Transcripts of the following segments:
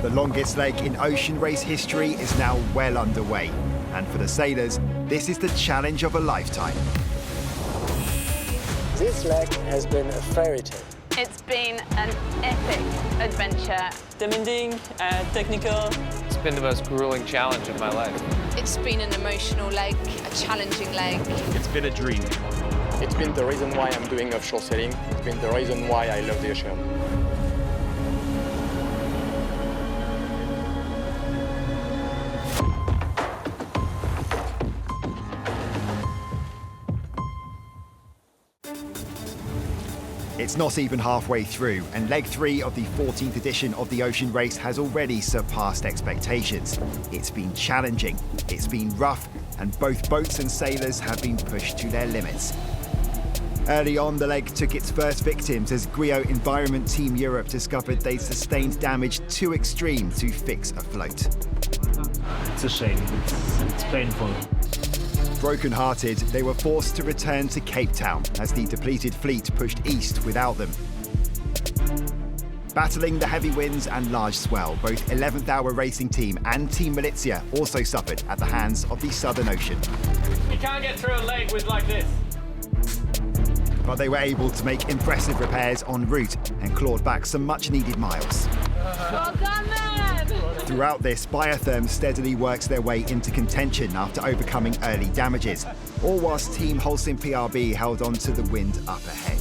The longest leg in ocean race history is now well underway. And for the sailors, this is the challenge of a lifetime. This leg has been a fairy tale. It's been an epic adventure. Demanding, technical. It's been the most grueling challenge of my life. It's been an emotional leg, a challenging leg. It's been a dream. It's been the reason why I'm doing offshore sailing. It's been the reason why I love the ocean. It's not even halfway through, and leg 3 of the 14th edition of the Ocean Race has already surpassed expectations. It's been challenging, it's been rough, and both boats and sailors have been pushed to their limits. Early on, the leg took its first victims as Grio Environment Team Europe discovered they'd sustained damage too extreme to fix a float. It's a shame, it's painful. Broken-hearted, they were forced to return to Cape Town as the depleted fleet pushed east without them. Battling the heavy winds and large swell, both 11th Hour Racing Team and Team Malizia also suffered at the hands of the Southern Ocean. You can't get through a leg with like this. But they were able to make impressive repairs en route and clawed back some much-needed miles. Well done, man! Throughout this, Biotherm steadily works their way into contention after overcoming early damages, all whilst Team Holcim-PRB held on to the wind up ahead.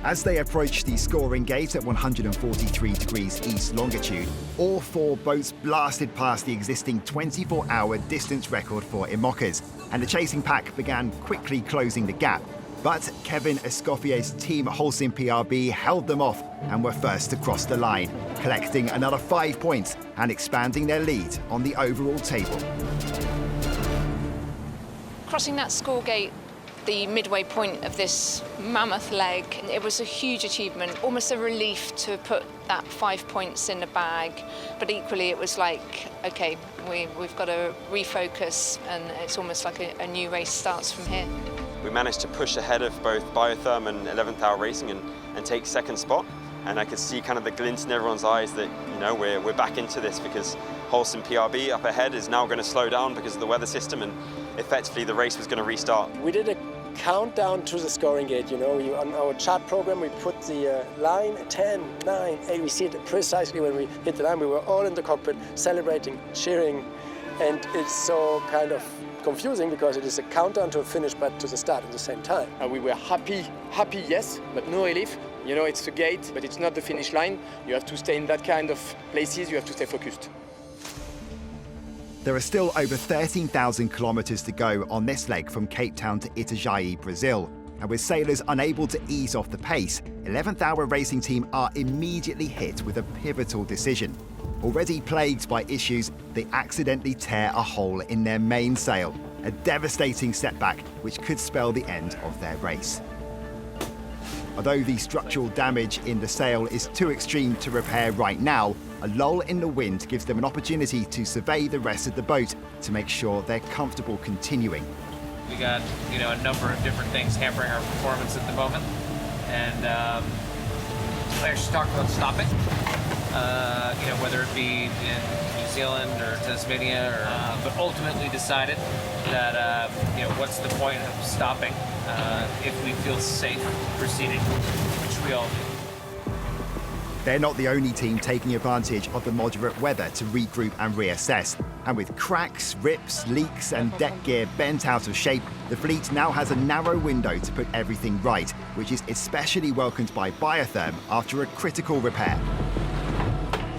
As they approached the scoring gate at 143 degrees east longitude, all 4 boats blasted past the existing 24-hour distance record for IMOCAs, and the chasing pack began quickly closing the gap. But Kevin Escoffier's Team Holcim-PRB held them off and were first to cross the line, collecting another 5 points and expanding their lead on the overall table. Crossing that score gate, the midway point of this mammoth leg, it was a huge achievement, almost a relief to put that 5 points in the bag. But equally, it was like, okay, we've got to refocus, and it's almost like a new race starts from here. We managed to push ahead of both Biotherm and 11th Hour Racing and take second spot. And I could see kind of the glint in everyone's eyes that, you know, we're back into this, because Holcim-PRB up ahead is now going to slow down because of the weather system, and effectively the race was going to restart. We did a countdown to the scoring gate, you know. On our chart program, we put the line 10, 9, 8. We see it precisely when we hit the line. We were all in the cockpit celebrating, cheering, and it's so kind of confusing because it is a countdown to a finish but to the start at the same time. We were happy, yes, but no relief. You know, it's the gate, but it's not the finish line. You have to stay in that kind of places, you have to stay focused. There are still over 13,000 kilometres to go on this leg from Cape Town to Itajaí, Brazil. And with sailors unable to ease off the pace, 11th Hour Racing Team are immediately hit with a pivotal decision. Already plagued by issues, they accidentally tear a hole in their mainsail, a devastating setback which could spell the end of their race. Although the structural damage in the sail is too extreme to repair right now, a lull in the wind gives them an opportunity to survey the rest of the boat to make sure they're comfortable continuing. We got, a number of different things hampering our performance at the moment, and I actually talked about stopping. Whether it be in New Zealand or Tasmania, but ultimately decided that, what's the point of stopping if we feel safe proceeding, which we all do. They're not the only team taking advantage of the moderate weather to regroup and reassess. And with cracks, rips, leaks and deck gear bent out of shape, the fleet now has a narrow window to put everything right, which is especially welcomed by Biotherm after a critical repair.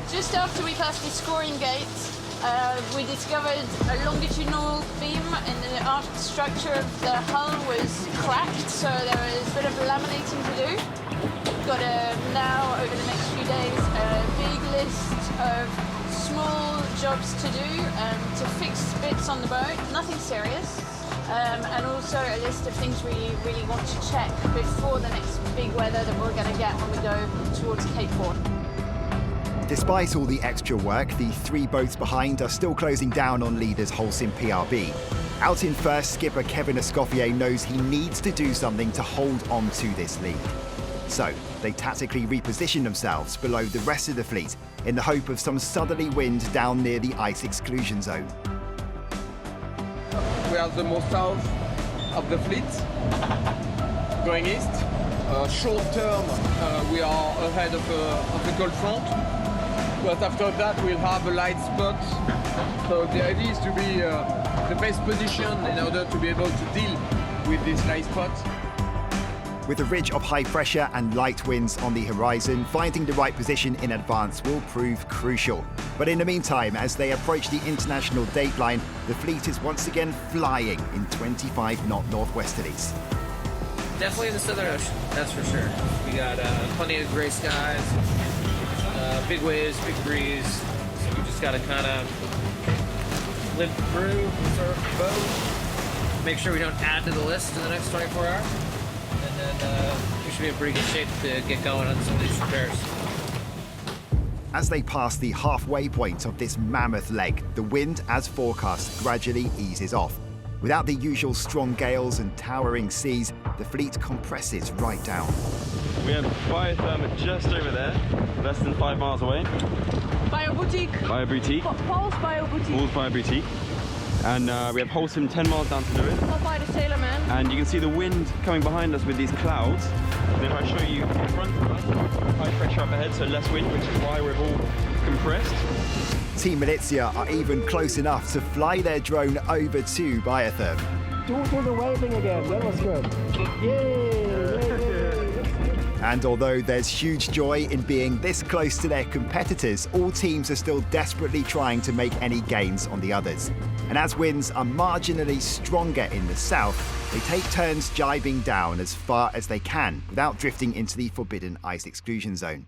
Just after we passed the scoring gate, we discovered a longitudinal beam in the aft structure of the hull was cracked, so there was a bit of laminating to do. We've got now, over the next few days, a big list of small jobs to do to fix bits on the boat, nothing serious, and also a list of things we really want to check before the next big weather that we're going to get when we go towards Cape Horn. Despite all the extra work, the 3 boats behind are still closing down on leaders Holcim-PRB. Out in first, skipper Kevin Escoffier knows he needs to do something to hold on to this lead. So they tactically reposition themselves below the rest of the fleet in the hope of some southerly wind down near the ice exclusion zone. We are the most south of the fleet, going east. Short term, we are ahead of the cold front, but after that we'll have a light spot. So the idea is to be the best position in order to be able to deal with this light spot. With a ridge of high pressure and light winds on the horizon, finding the right position in advance will prove crucial. But in the meantime, as they approach the international date line, the fleet is once again flying in 25-knot northwesterlies. Definitely in the Southern Ocean, that's for sure. We got plenty of gray skies, big waves, big breeze. So we just got to kind of live through, surf, boat, make sure we don't add to the list in the next 24 hours. And then we should be in pretty good shape to get going on some of these repairs. As they pass the halfway point of this mammoth leg, the wind, as forecast, gradually eases off. Without the usual strong gales and towering seas, the fleet compresses right down. We have Biotherm just over there, less than 5 miles away. Bio-boutique. Bio-boutique. Paul's Bio-boutique. Paul's Bio-boutique. And we have Holcim 10 miles down to Lewis. Paul by the Sailor Man. And you can see the wind coming behind us with these clouds. And if I show you in front of us, high pressure up ahead, so less wind, which is why we're all compressed. Team Malizia are even close enough to fly their drone over to Biotherm. Do the waving again, that was good. Yay! And although there's huge joy in being this close to their competitors, all teams are still desperately trying to make any gains on the others. And as winds are marginally stronger in the south, they take turns jibing down as far as they can without drifting into the forbidden ice exclusion zone.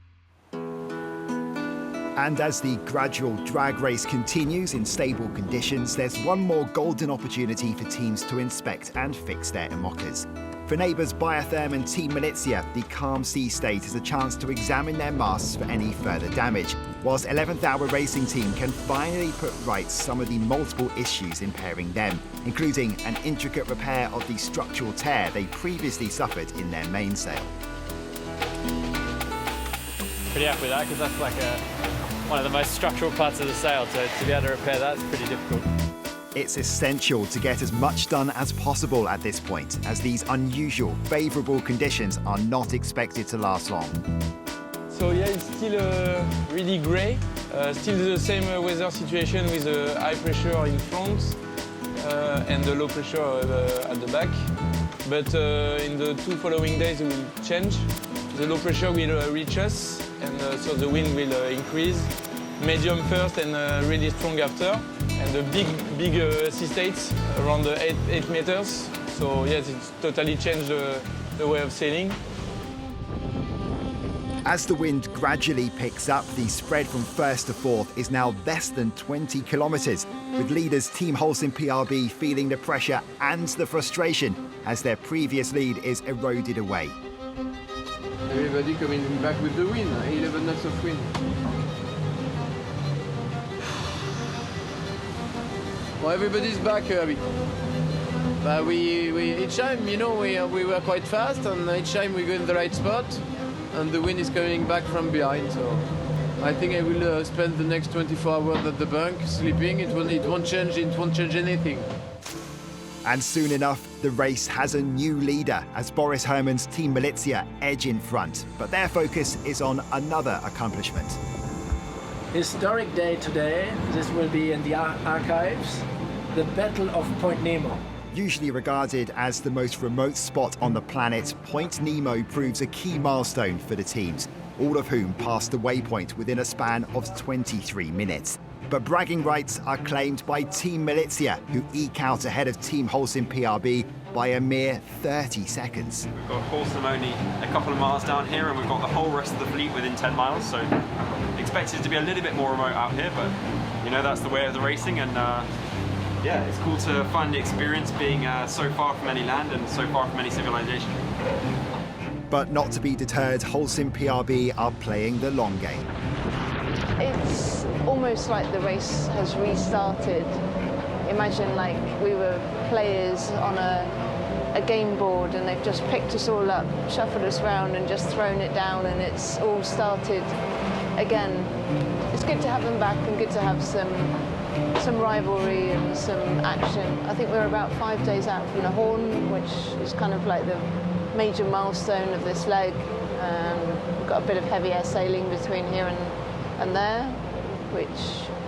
And as the gradual drag race continues in stable conditions, there's one more golden opportunity for teams to inspect and fix their IMOCAs. For neighbours Biotherm and Team Malizia, the calm sea state is a chance to examine their masts for any further damage, whilst 11th Hour Racing Team can finally put right some of the multiple issues impairing them, including an intricate repair of the structural tear they previously suffered in their mainsail. Pretty happy with that because that's like one of the most structural parts of the sail, so to be able to repair that's pretty difficult. It's essential to get as much done as possible at this point, as these unusual, favourable conditions are not expected to last long. So yeah, it's still really grey, still the same weather situation with the high pressure in front and the low pressure at the back. But in the 2 following days it will change. The low pressure will reach us, and so the wind will increase. Medium first and really strong after. And the big sea states around 8 meters. So yes, it's totally changed the way of sailing. As the wind gradually picks up, the spread from first to fourth is now less than 20 kilometres, with leaders Team Holcim-PRB feeling the pressure and the frustration as their previous lead is eroded away. Everybody coming back with the wind, 11 knots of wind. Well, everybody's back, Herbie. But each time, you know, we were quite fast, and each time we go in the right spot, and the wind is coming back from behind. So I think I will spend the next 24 hours at the bunk sleeping. It won't change anything. And soon enough, the race has a new leader as Boris Herman's Team Malizia edge in front. But their focus is on another accomplishment. Historic day today. This will be in the archives. The Battle of Point Nemo. Usually regarded as the most remote spot on the planet, Point Nemo proves a key milestone for the teams, all of whom passed the waypoint within a span of 23 minutes. But bragging rights are claimed by Team Malizia, who eke out ahead of Team Holcim-PRB by a mere 30 seconds. We've got Holcim only a couple of miles down here, and we've got the whole rest of the fleet within 10 miles, so expected to be a little bit more remote out here, but you know, that's the way of the racing, and yeah, it's cool to find the experience being so far from any land and so far from any civilization. But not to be deterred, Holcim-PRB are playing the long game. It's almost like the race has restarted. Imagine like we were players on a a game board, and they've just picked us all up, shuffled us around and just thrown it down, and it's all started again. It's good to have them back and good to have some rivalry and some action. I think we're about 5 days out from the Horn, which is kind of like the major milestone of this leg. We've got a bit of heavy air sailing between here and there, which,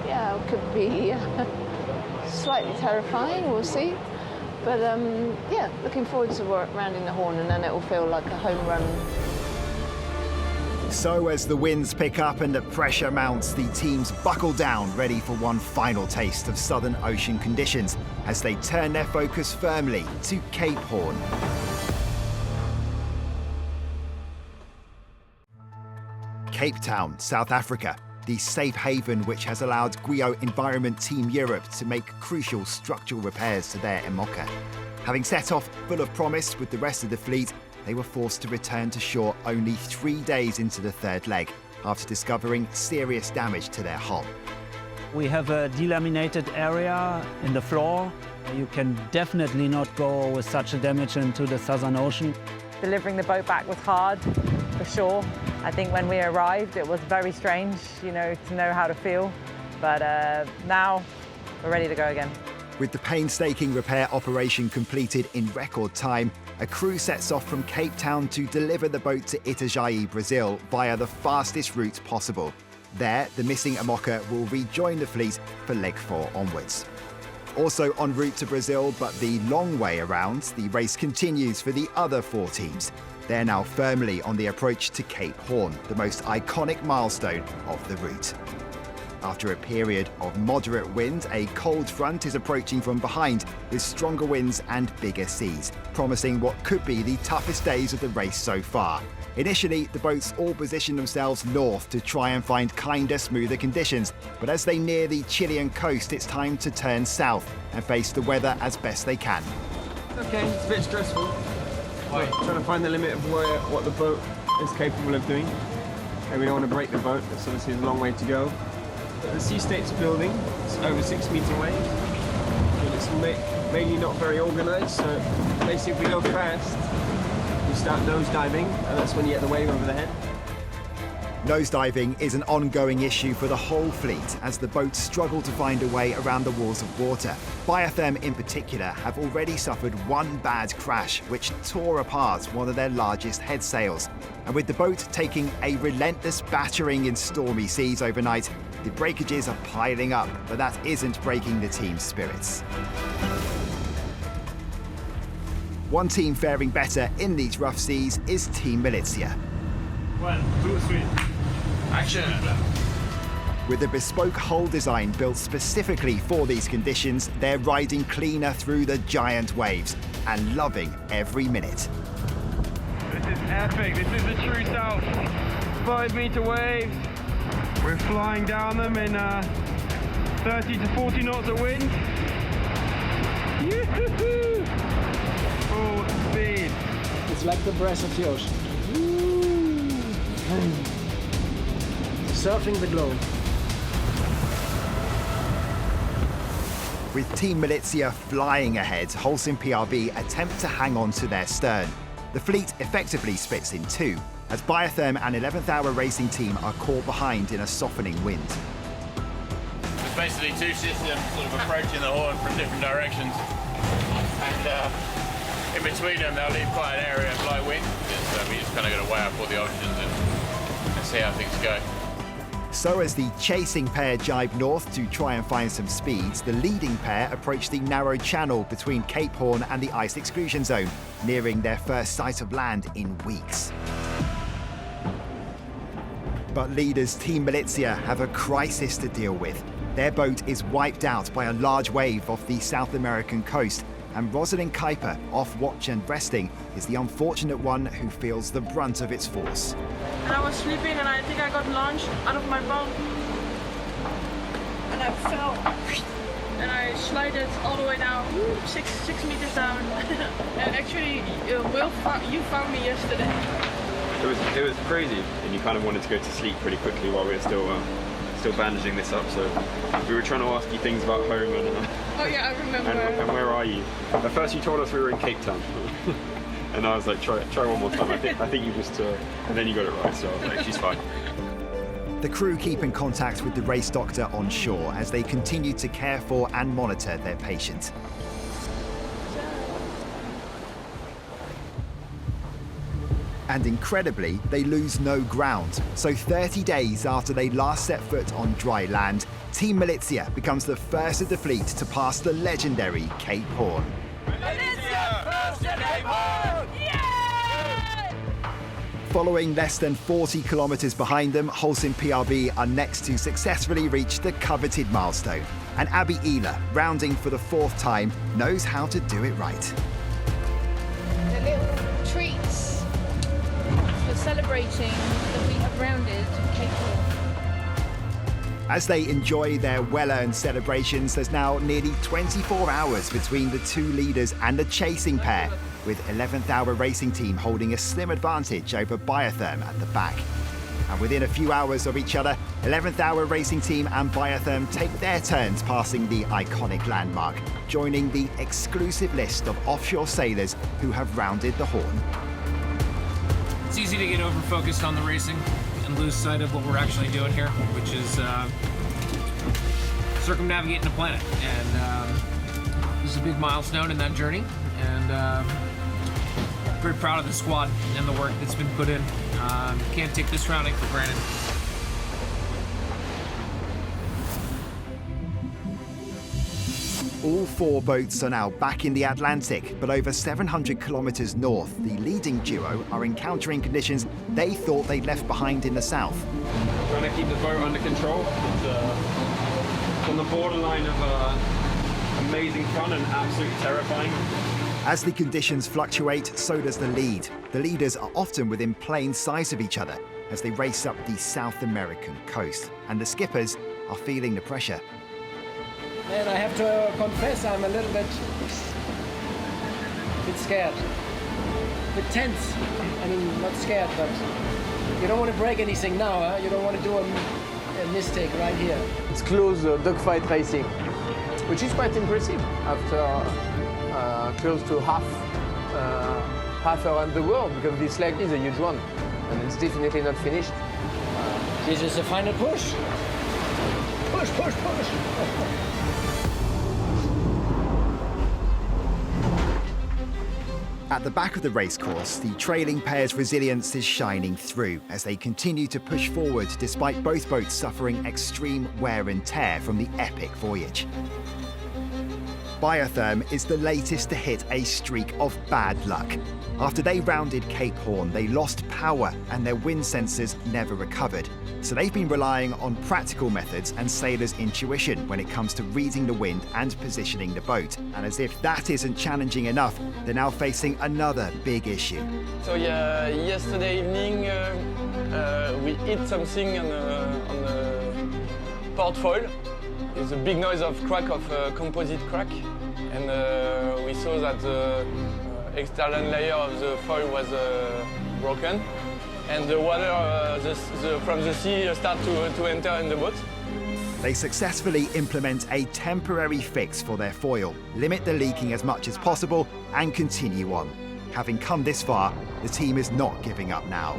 yeah, could be slightly terrifying, we'll see. But yeah, looking forward to rounding the Horn, and then it will feel like a home run. So as the winds pick up and the pressure mounts, the teams buckle down, ready for one final taste of Southern Ocean conditions as they turn their focus firmly to Cape Horn. Cape Town, South Africa, the safe haven which has allowed Guyot Environment Team Europe to make crucial structural repairs to their Imoca. Having set off full of promise with the rest of the fleet, they were forced to return to shore only 3 days into the third leg, after discovering serious damage to their hull. We have a delaminated area in the floor. You can definitely not go with such a damage into the Southern Ocean. Delivering the boat back was hard, for sure. I think when we arrived, it was very strange, you know, to know how to feel. But now we're ready to go again. With the painstaking repair operation completed in record time, a crew sets off from Cape Town to deliver the boat to Itajaí, Brazil, via the fastest route possible. There, the missing Imoca will rejoin the fleet for leg 4 onwards. Also en route to Brazil, but the long way around, the race continues for the other 4 teams. They're now firmly on the approach to Cape Horn, the most iconic milestone of the route. After a period of moderate wind, a cold front is approaching from behind with stronger winds and bigger seas, promising what could be the toughest days of the race so far. Initially, the boats all position themselves north to try and find kinder, smoother conditions, but as they near the Chilean coast, it's time to turn south and face the weather as best they can. Okay, it's a bit stressful. Trying to find the limit of what the boat is capable of doing. And we don't want to break the boat, that's obviously a long way to go. But the sea state's building, it's over 6 metre wave. And it's mainly not very organised, so basically if we go fast, we start nosediving, and that's when you get the wave over the head. Nosediving is an ongoing issue for the whole fleet as the boats struggle to find a way around the walls of water. Biotherm in particular have already suffered one bad crash which tore apart one of their largest head sails. And with the boat taking a relentless battering in stormy seas overnight, the breakages are piling up, but that isn't breaking the team's spirits. One team faring better in these rough seas is Team Malizia. 1, 2, 3. Action! With a bespoke hull design built specifically for these conditions, they're riding cleaner through the giant waves and loving every minute. This is epic, this is the true south. 5 metre waves. We're flying down them in 30 to 40 knots of wind. Yoo-hoo-hoo! Full speed. It's like the breath of the ocean. Surfing the globe. With Team Malizia flying ahead, Holcim-PRB attempt to hang on to their stern. The fleet effectively splits in 2, as Biotherm and 11th Hour Racing Team are caught behind in a softening wind. There's basically 2 systems sort of approaching the Horn from different directions. And in between them, they'll leave quite an area of light wind. So we just kind of got to weigh up all the options and see how things go. So as the chasing pair jibe north to try and find some speeds, the leading pair approach the narrow channel between Cape Horn and the ice exclusion zone, nearing their first sight of land in weeks. But leaders Team Malizia have a crisis to deal with. Their boat is wiped out by a large wave off the South American coast, and Rosalind Kuiper, off watch and resting, is the unfortunate one who feels the brunt of its force. And I was sleeping and I think I got launched out of my boat. And I fell. And I slided all the way down, 6 meters down. And actually, Will, you found me yesterday. It was crazy, and you kind of wanted to go to sleep pretty quickly while we were still bandaging this up. So we were trying to ask you things about home, and Oh yeah, I remember. And where are you? At first you told us we were in Cape Town. And I was like, try one more time. I think you just, and then you got it right, so I was like, she's fine. The crew keep in contact with the race doctor on shore as they continue to care for and monitor their patient. And incredibly, they lose no ground. So 30 days after they last set foot on dry land, Team Malizia becomes the first of the fleet to pass the legendary Cape Horn. Following less than 40 kilometres behind them, Holcim-PRB are next to successfully reach the coveted milestone. And Abby Ehler, rounding for the 4th time, knows how to do it right. The little treats for celebrating that we have rounded Cape Horn. As they enjoy their well-earned celebrations, there's now nearly 24 hours between the two leaders and the chasing pair, with 11th Hour Racing Team holding a slim advantage over Biotherm at the back. And within a few hours of each other, 11th Hour Racing Team and Biotherm take their turns passing the iconic landmark, joining the exclusive list of offshore sailors who have rounded the Horn. It's easy to get over-focused on the racing and lose sight of what we're actually doing here, which is circumnavigating the planet. And this is a big milestone in that journey, and very proud of the squad and the work that's been put in. Can't take this rounding for granted. All 4 boats are now back in the Atlantic, but over 700 kilometres north, the leading duo are encountering conditions they thought they'd left behind in the south. Trying to keep the boat under control. It's on the borderline of amazing fun and absolutely terrifying. As the conditions fluctuate, so does the lead. The leaders are often within plain sight of each other as they race up the South American coast, and the skippers are feeling the pressure. And I have to confess, I'm a little bit scared. A bit tense. I mean, not scared, but you don't want to break anything now, huh? You don't want to do a mistake right here. It's close dogfight racing, which is quite impressive after close to half around the world, because this leg is a huge one, and it's definitely not finished. This is the final push. Push, push, push. At the back of the racecourse, the trailing pair's resilience is shining through as they continue to push forward despite both boats suffering extreme wear and tear from the epic voyage. Biotherm is the latest to hit a streak of bad luck. After they rounded Cape Horn, they lost power and their wind sensors never recovered. So they've been relying on practical methods and sailors' intuition when it comes to reading the wind and positioning the boat. And as if that isn't challenging enough, they're now facing another big issue. So yeah, yesterday evening we hit something on the port foil. It's a big noise of crack of composite crack, and we saw that the external layer of the foil was broken, and the water from the sea start to enter in the boat. They successfully implement a temporary fix for their foil, limit the leaking as much as possible, and continue on. Having come this far, the team is not giving up now.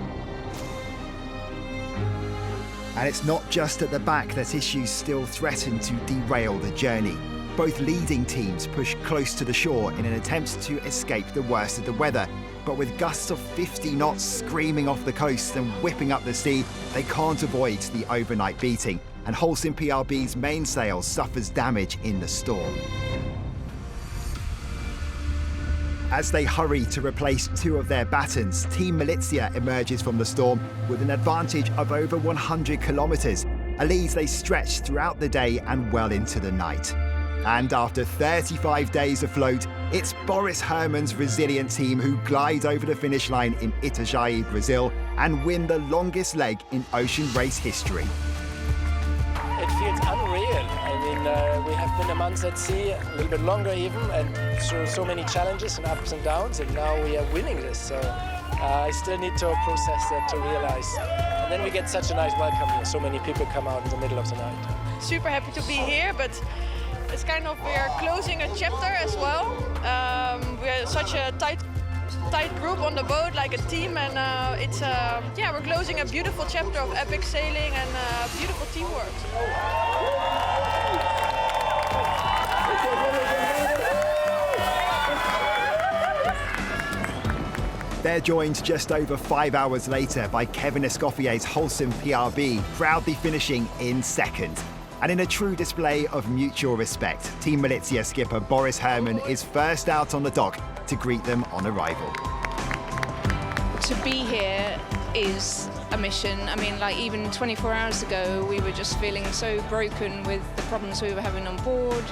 And it's not just at the back that issues still threaten to derail the journey. Both leading teams push close to the shore in an attempt to escape the worst of the weather. But with gusts of 50 knots screaming off the coast and whipping up the sea, they can't avoid the overnight beating. And Holcim-PRB's mainsail suffers damage in the storm. As they hurry to replace 2 of their battens, Team Malizia emerges from the storm with an advantage of over 100 kilometres, a lead they stretch throughout the day and well into the night. And after 35 days afloat, it's Boris Herman's resilient team who glide over the finish line in Itajaí, Brazil, and win the longest leg in ocean race history. It feels unreal. I mean, we have been a month at sea, a little bit longer even, and through so many challenges and ups and downs, and now we are winning this. So I still need to process that to realize. And then we get such a nice welcome here. So many people come out in the middle of the night. Super happy to be here, but It's kind of, we're closing a chapter as well. We're such a tight group on the boat, like a team, and we're closing a beautiful chapter of epic sailing and beautiful teamwork. They're joined just over 5 hours later by Kevin Escoffier's Holcim-PRB, proudly finishing in second. And in a true display of mutual respect, Team Malizia skipper Boris Herrmann is first out on the dock to greet them on arrival. To be here is a mission. I mean, like even 24 hours ago, we were just feeling so broken with the problems we were having on board,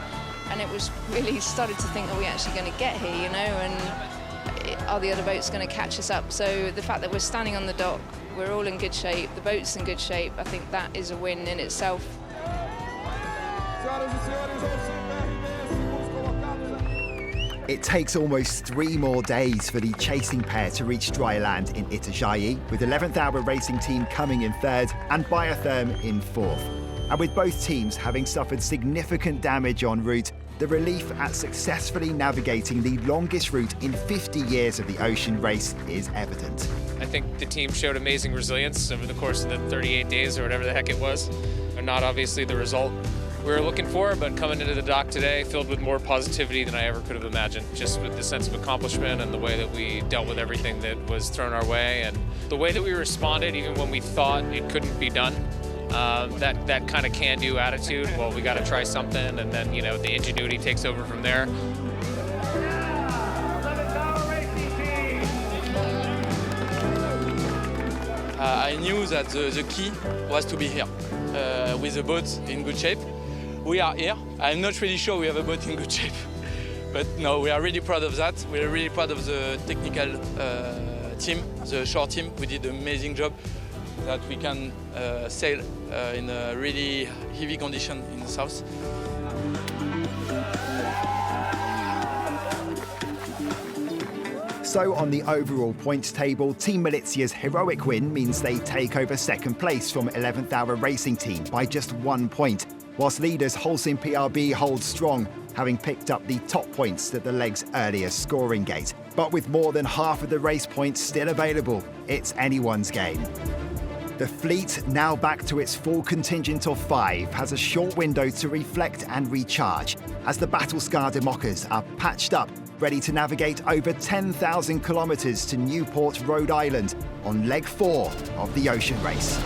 and it was really started to think, are we actually going to get here, you know, and are the other boats going to catch us up? So the fact that we're standing on the dock, we're all in good shape, the boat's in good shape, I think that is a win in itself. It takes almost 3 more days for the chasing pair to reach dry land in Itajaí, with 11th Hour Racing Team coming in 3rd and Biotherm in 4th. And with both teams having suffered significant damage en route, the relief at successfully navigating the longest route in 50 years of the ocean race is evident. I think the team showed amazing resilience over the course of the 38 days or whatever the heck it was. Not obviously the result we were looking for, but coming into the dock today filled with more positivity than I ever could have imagined, just with the sense of accomplishment and the way that we dealt with everything that was thrown our way, and the way that we responded even when we thought it couldn't be done. That kind of can-do attitude, well, we got to try something, and then, you know, the ingenuity takes over from there. I knew that the key was to be here, with the boat in good shape. We are here. I'm not really sure we have a boat in good shape, but no, we are really proud of that. We are really proud of the technical team, the shore team. We did an amazing job that we can sail in a really heavy condition in the south. So on the overall points table, Team Malizia's heroic win means they take over second place from 11th Hour Racing Team by just 1 point, whilst leaders Holcim-PRB hold strong, having picked up the top points at the leg's earlier scoring gate. But with more than half of the race points still available, it's anyone's game. The fleet, now back to its full contingent of 5, has a short window to reflect and recharge as the battle-scarred Mockers are patched up, ready to navigate over 10,000 kilometres to Newport, Rhode Island on leg 4 of the ocean race.